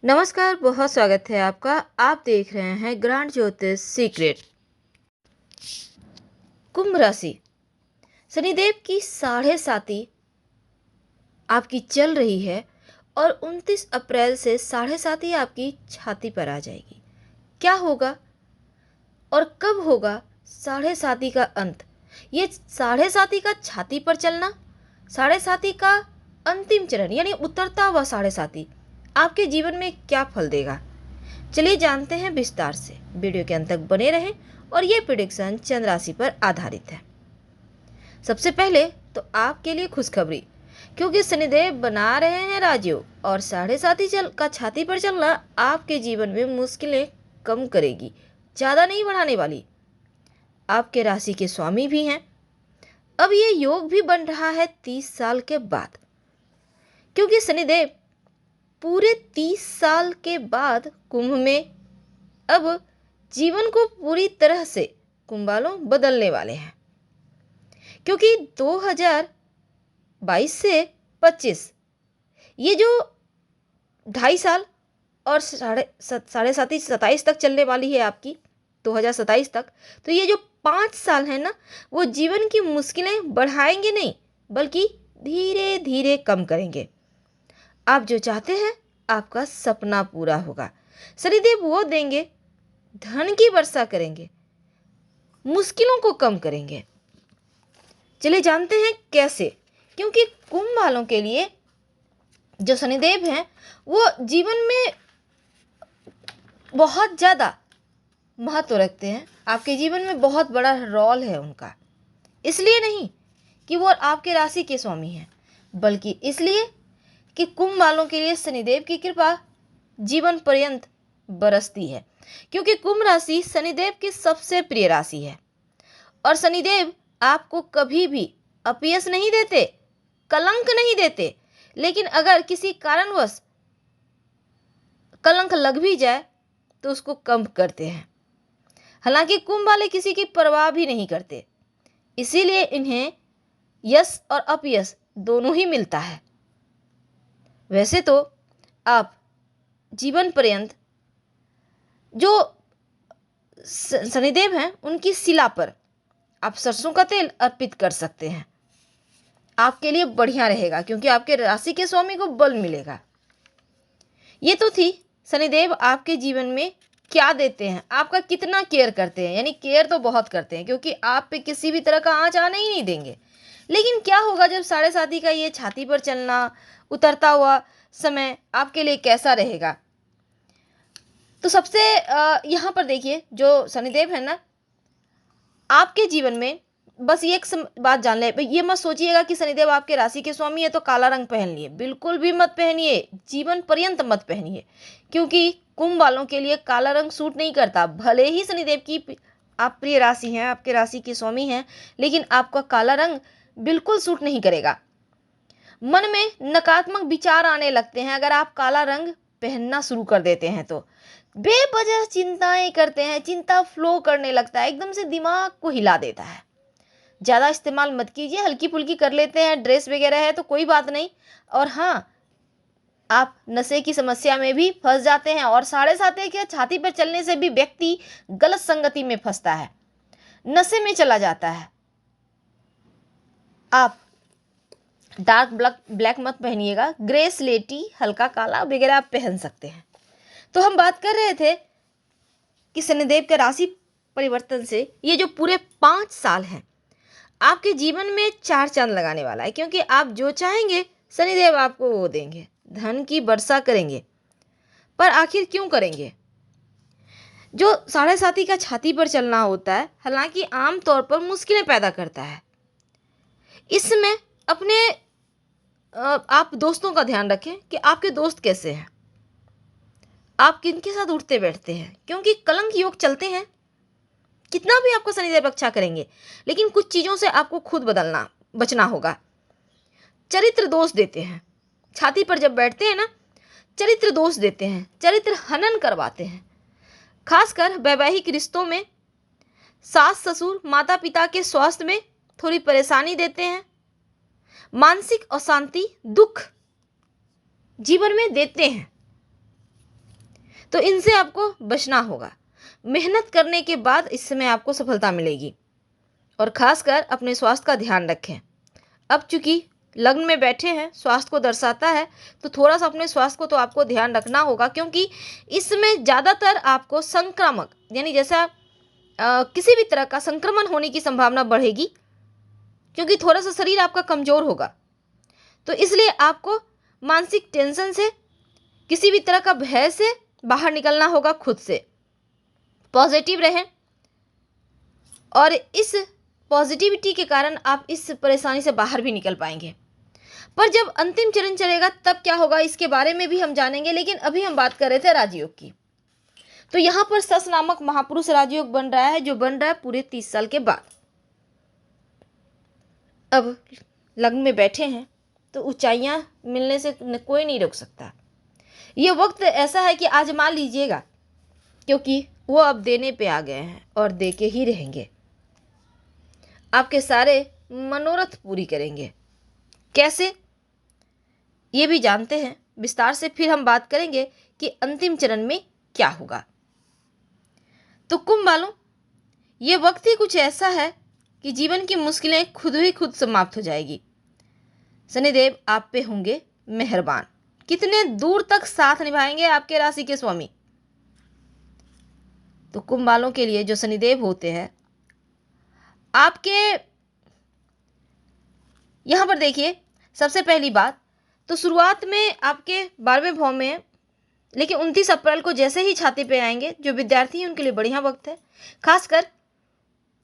नमस्कार, बहुत स्वागत है आपका। आप देख रहे हैं ग्रांड ज्योतिष सीक्रेट। कुंभ राशि, शनिदेव की साढ़े साती आपकी चल रही है और 29 अप्रैल से साढ़े साती आपकी छाती पर आ जाएगी। क्या होगा और कब होगा साढ़े साती का अंत? ये साढ़े साती का छाती पर चलना, साढ़े साती का अंतिम चरण यानी उतरता हुआ साढ़े साती आपके जीवन में क्या फल देगा, चलिए जानते हैं विस्तार से। वीडियो के अंत तक बने रहें और ये प्रेडिक्शन चंद्र राशि पर आधारित है। सबसे पहले तो आपके लिए खुशखबरी, क्योंकि शनिदेव बना रहे हैं राजयोग और साढ़े साती का छाती पर चलना आपके जीवन में मुश्किलें कम करेगी, ज़्यादा नहीं बढ़ाने वाली। आपके राशि के स्वामी भी हैं। अब ये योग भी बन रहा है 30 साल के बाद, क्योंकि शनिदेव पूरे 30 साल के बाद कुंभ में अब जीवन को पूरी तरह से कुंभ वालों बदलने वाले हैं। क्योंकि 2022 से 25 ये जो 2.5 साल और साढ़े सात 27 तक चलने वाली है आपकी 2027 तक, तो ये जो 5 साल है ना, वो जीवन की मुश्किलें बढ़ाएंगे नहीं बल्कि धीरे धीरे कम करेंगे। आप जो चाहते हैं आपका सपना पूरा होगा। शनिदेव वो देंगे, धन की वर्षा करेंगे, मुश्किलों को कम करेंगे। चलिए जानते हैं कैसे। क्योंकि कुंभ वालों के लिए जो शनिदेव हैं वो जीवन में बहुत ज़्यादा महत्व रखते हैं। आपके जीवन में बहुत बड़ा रोल है उनका। इसलिए नहीं कि वो आपके राशि के स्वामी हैं, बल्कि इसलिए कि कुंभ वालों के लिए शनिदेव की कृपा जीवन पर्यंत बरसती है। क्योंकि कुंभ राशि शनिदेव की सबसे प्रिय राशि है और शनिदेव आपको कभी भी अपयश नहीं देते, कलंक नहीं देते। लेकिन अगर किसी कारणवश कलंक लग भी जाए तो उसको कम करते हैं। हालांकि कुंभ वाले किसी की परवाह भी नहीं करते, इसीलिए इन्हें यश और अपयश दोनों ही मिलता है। वैसे तो आप जीवन पर्यंत जो शनिदेव हैं उनकी शिला पर आप सरसों का तेल अर्पित कर सकते हैं। आपके लिए बढ़िया रहेगा, क्योंकि आपके राशि के स्वामी को बल मिलेगा। ये तो थी शनिदेव आपके जीवन में क्या देते हैं, आपका कितना केयर करते हैं। यानी केयर तो बहुत करते हैं, क्योंकि आप पे किसी भी तरह का आँच आने ही नहीं देंगे। लेकिन क्या होगा जब साढ़े साती का ये छाती पर चलना, उतरता हुआ समय आपके लिए कैसा रहेगा? तो सबसे यहाँ पर देखिए, जो शनिदेव है ना आपके जीवन में, बस ये एक बात जान ले, ये मत सोचिएगा कि शनिदेव आपके राशि के स्वामी है तो काला रंग पहन लिए। बिल्कुल भी मत पहनिए, जीवन पर्यंत मत पहनिए, क्योंकि कुंभ वालों के लिए काला रंग सूट नहीं करता। भले ही शनिदेव की आप प्रिय राशि हैं, आपके राशि के स्वामी हैं, लेकिन आपका काला रंग बिल्कुल सूट नहीं करेगा। मन में नकारात्मक विचार आने लगते हैं अगर आप काला रंग पहनना शुरू कर देते हैं तो। बेवजह चिंताएं करते हैं, चिंता फ्लो करने लगता है, एकदम से दिमाग को हिला देता है। ज़्यादा इस्तेमाल मत कीजिए, हल्की फुल्की कर लेते हैं, ड्रेस वगैरह है तो कोई बात नहीं। और हाँ, आप नशे की समस्या में भी फंस जाते हैं और साढ़े साती के छाती पर चलने से भी व्यक्ति गलत संगति में फंसता है, नशे में चला जाता है। आप डार्क ब्लैक मत पहनिएगा, ग्रे स्लेटी हल्का काला वगैरह आप पहन सकते हैं। तो हम बात कर रहे थे कि शनिदेव के राशि परिवर्तन से ये जो पूरे 5 साल हैं आपके जीवन में 4 चांद लगाने वाला है। क्योंकि आप जो चाहेंगे शनिदेव आपको वो देंगे, धन की वर्षा करेंगे। पर आखिर क्यों करेंगे? जो साढ़े साती का छाती पर चलना होता है, हालांकि आम तौर पर मुश्किलें पैदा करता है। इसमें अपने आप दोस्तों का ध्यान रखें कि आपके दोस्त कैसे हैं, आप किनके साथ उठते बैठते हैं, क्योंकि कलंक योग चलते हैं। कितना भी आपको शनिदेव रक्षा करेंगे, लेकिन कुछ चीज़ों से आपको खुद बचना होगा। चरित्र दोष देते हैं, छाती पर जब बैठते हैं ना, चरित्र दोष देते हैं, चरित्र हनन करवाते हैं। खासकर वैवाहिक रिश्तों में सास ससुर माता पिता के स्वास्थ्य में थोड़ी परेशानी देते हैं। मानसिक अशांति दुख जीवन में देते हैं। तो इनसे आपको बचना होगा। मेहनत करने के बाद इस समय आपको सफलता मिलेगी। और खासकर अपने स्वास्थ्य का ध्यान रखें। अब चूंकि लग्न में बैठे हैं, स्वास्थ्य को दर्शाता है, तो थोड़ा सा अपने स्वास्थ्य को तो आपको ध्यान रखना होगा, क्योंकि इसमें ज़्यादातर आपको संक्रामक यानी जैसा किसी भी तरह का संक्रमण होने की संभावना बढ़ेगी, क्योंकि थोड़ा सा शरीर आपका कमज़ोर होगा। तो इसलिए आपको मानसिक टेंशन से, किसी भी तरह का भय से बाहर निकलना होगा। खुद से पॉजिटिव रहें और इस पॉजिटिविटी के कारण आप इस परेशानी से बाहर भी निकल पाएंगे। पर जब अंतिम चरण चलेगा तब क्या होगा, इसके बारे में भी हम जानेंगे। लेकिन अभी हम बात कर रहे थे राजयोग की। तो यहाँ पर सस नामक महापुरुष राजयोग बन रहा है, जो बन रहा है पूरे 30 साल के बाद। अब लग्न में बैठे हैं तो ऊंचाइयां मिलने से कोई नहीं रोक सकता। ये वक्त ऐसा है कि आजमा लीजिएगा, क्योंकि वो अब देने पे आ गए हैं और दे के ही रहेंगे। आपके सारे मनोरथ पूरी करेंगे। कैसे, ये भी जानते हैं विस्तार से। फिर हम बात करेंगे कि अंतिम चरण में क्या होगा। तो कुंभ वालों, ये वक्त ही कुछ ऐसा है कि जीवन की मुश्किलें खुद ही खुद समाप्त हो जाएगी। शनिदेव आप पे होंगे मेहरबान। कितने दूर तक साथ निभाएंगे आपके राशि के स्वामी। तो कुंभ वालों के लिए जो शनिदेव होते हैं, आपके यहां पर देखिए, सबसे पहली बात तो शुरुआत में आपके 12वें भाव में है, लेकिन 29 अप्रैल को जैसे ही छाती पे आएंगे, जो विद्यार्थी हैं उनके लिए बढ़िया वक्त है। खासकर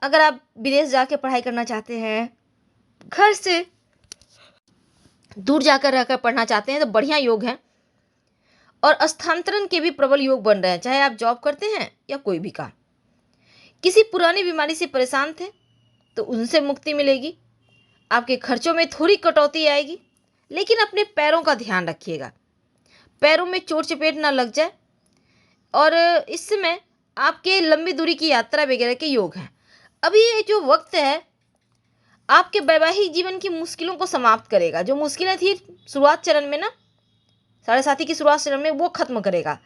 अगर आप विदेश जाके पढ़ाई करना चाहते हैं, घर से दूर जाकर रहकर पढ़ना चाहते हैं, तो बढ़िया योग है। और स्थानांतरण के भी प्रबल योग बन रहे हैं, चाहे आप जॉब करते हैं या कोई भी काम। किसी पुरानी बीमारी से परेशान थे तो उनसे मुक्ति मिलेगी। आपके खर्चों में थोड़ी कटौती आएगी, लेकिन अपने पैरों का ध्यान रखिएगा, पैरों में चोट चपेट ना लग जाए। और इस समय आपके लंबी दूरी की यात्रा वगैरह के योग हैं। अभी ये जो वक्त है आपके वैवाहिक जीवन की मुश्किलों को समाप्त करेगा। जो मुश्किलें थी शुरुआत चरण में ना, 7.5 की शुरुआत चरण में, वो खत्म करेगा।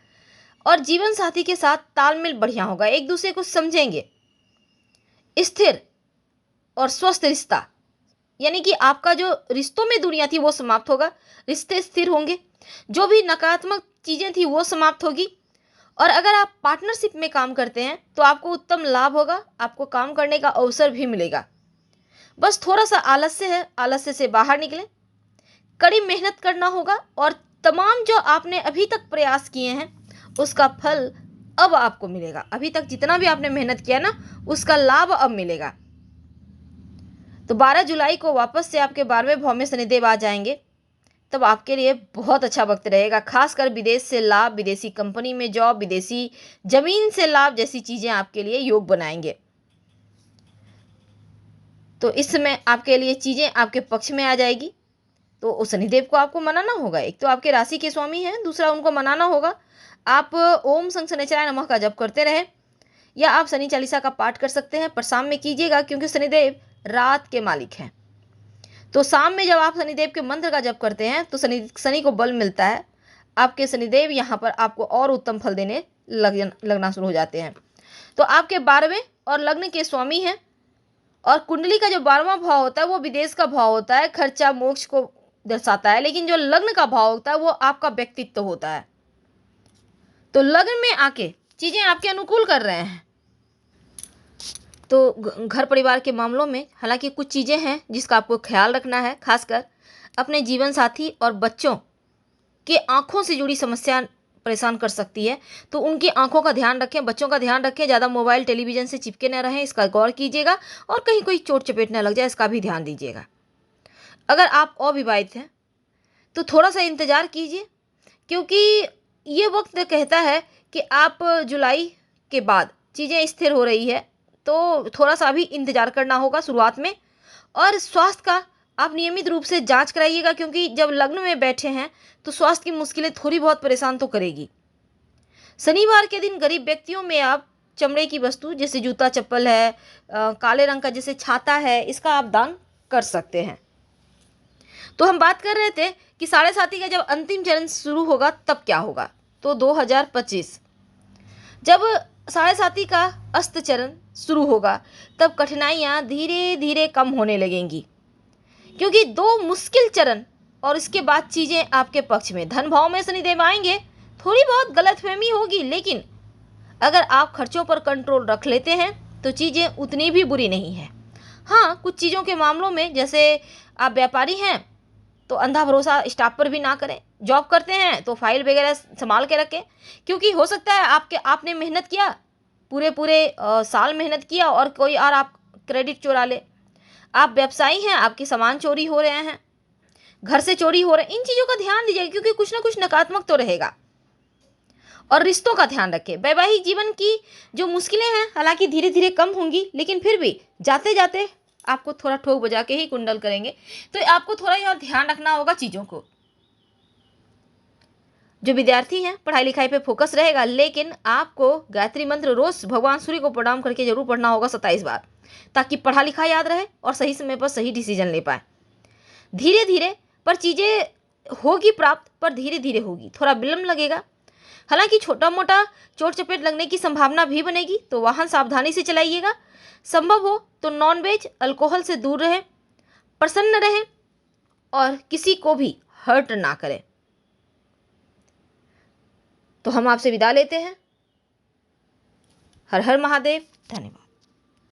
और जीवन साथी के साथ तालमेल बढ़िया होगा, एक दूसरे को समझेंगे। स्थिर और स्वस्थ रिश्ता, यानी कि आपका जो रिश्तों में दुनिया थी वो समाप्त होगा, रिश्ते स्थिर होंगे। जो भी नकारात्मक चीज़ें थी वो समाप्त होगी। और अगर आप पार्टनरशिप में काम करते हैं तो आपको उत्तम लाभ होगा, आपको काम करने का अवसर भी मिलेगा। बस थोड़ा सा आलस्य है, आलस्य से बाहर निकलें, कड़ी मेहनत करना होगा। और तमाम जो आपने अभी तक प्रयास किए हैं उसका फल अब आपको मिलेगा। अभी तक जितना भी आपने मेहनत किया ना, उसका लाभ अब मिलेगा। तो 12 जुलाई को वापस से आपके 12वें भाव में शनिदेव आ जाएंगे, तब आपके लिए बहुत अच्छा वक्त रहेगा। खासकर विदेश से लाभ, विदेशी कंपनी में जॉब, विदेशी जमीन से लाभ जैसी चीज़ें आपके लिए योग बनाएंगे। तो इस समय आपके लिए चीज़ें आपके पक्ष में आ जाएगी। तो उस शनिदेव को आपको मनाना होगा। एक तो आपके राशि के स्वामी हैं, दूसरा उनको मनाना होगा। आप ओम शं शनिचराय नमः का जप करते रहें, या आप शनि चालीसा का पाठ कर सकते हैं, पर शाम में कीजिएगा, क्योंकि शनिदेव रात के मालिक हैं। तो शाम में जब आप शनिदेव के मंत्र का जप करते हैं तो शनि को बल मिलता है। आपके शनिदेव यहाँ पर आपको और उत्तम फल देने लगना शुरू हो जाते हैं। तो आपके 12वें और लग्न के स्वामी हैं। और कुंडली का जो 12वां भाव होता है वो विदेश का भाव होता है, खर्चा मोक्ष को दर्शाता है। लेकिन जो लग्न का भाव होता है वो आपका व्यक्तित्व होता है। तो लग्न में आके चीज़ें आपके अनुकूल कर रहे हैं। तो घर परिवार के मामलों में हालांकि कुछ चीज़ें हैं जिसका आपको ख्याल रखना है। खासकर अपने जीवन साथी और बच्चों के आँखों से जुड़ी समस्या परेशान कर सकती है, तो उनकी आंखों का ध्यान रखें, बच्चों का ध्यान रखें। ज़्यादा मोबाइल टेलीविज़न से चिपके न रहें, इसका गौर कीजिएगा। और कहीं कोई चोट चपेट न लग जाए, इसका भी ध्यान दीजिएगा। अगर आप अविवाहित हैं तो थोड़ा सा इंतज़ार कीजिए, क्योंकि ये वक्त कहता है कि आप जुलाई के बाद चीज़ें स्थिर हो रही है, तो थोड़ा सा अभी इंतज़ार करना होगा शुरुआत में। और स्वास्थ्य का आप नियमित रूप से जांच कराइएगा, क्योंकि जब लग्न में बैठे हैं तो स्वास्थ्य की मुश्किलें थोड़ी बहुत परेशान तो करेगी। शनिवार के दिन गरीब व्यक्तियों में आप चमड़े की वस्तु जैसे जूता चप्पल है, काले रंग का जैसे छाता है, इसका आप दान कर सकते हैं। तो हम बात कर रहे थे कि 7.5 का जब अंतिम चरण शुरू होगा तब क्या होगा। तो 2025 जब साढ़े साथी का अस्त चरण शुरू होगा तब कठिनाइयाँ धीरे धीरे कम होने लगेंगी, क्योंकि दो मुश्किल चरण और इसके बाद चीज़ें आपके पक्ष में। धन भाव में शनिदेव आएंगे, थोड़ी बहुत गलतफहमी होगी, लेकिन अगर आप खर्चों पर कंट्रोल रख लेते हैं तो चीज़ें उतनी भी बुरी नहीं है। हाँ, कुछ चीज़ों के मामलों में, जैसे आप व्यापारी हैं तो अंधा भरोसा स्टाफ पर भी ना करें, जॉब करते हैं तो फाइल वगैरह संभाल के रखें, क्योंकि हो सकता है आपने मेहनत किया, पूरे पूरे साल मेहनत किया और कोई और आप क्रेडिट चुरा ले। आप व्यवसायी हैं, आपके सामान चोरी हो रहे हैं, घर से चोरी हो रहे हैं, इन चीज़ों का ध्यान दीजिएगा, क्योंकि कुछ ना कुछ नकारात्मक तो रहेगा। और रिश्तों का ध्यान रखें। वैवाहिक जीवन की जो मुश्किलें हैं हालांकि धीरे धीरे कम होंगी, लेकिन फिर भी जाते जाते आपको थोड़ा ठोक बजा के ही कुंडल करेंगे, तो आपको थोड़ा यह ध्यान रखना होगा चीज़ों को। जो विद्यार्थी हैं पढ़ाई लिखाई पे फोकस रहेगा, लेकिन आपको गायत्री मंत्र रोज भगवान सूर्य को प्रणाम करके जरूर पढ़ना होगा 27 बार, ताकि पढ़ा लिखा याद रहे और सही समय पर सही डिसीजन ले पाए। धीरे धीरे पर चीज़ें होगी प्राप्त, पर धीरे धीरे होगी, थोड़ा विलम्ब लगेगा। हालांकि छोटा मोटा चोट चपेट लगने की संभावना भी बनेगी, तो वाहन सावधानी से चलाइएगा। संभव हो तो नॉनवेज अल्कोहल से दूर रहें, प्रसन्न रहें और किसी को भी हर्ट ना करें। तो हम आपसे विदा लेते हैं। हर हर महादेव। धन्यवाद।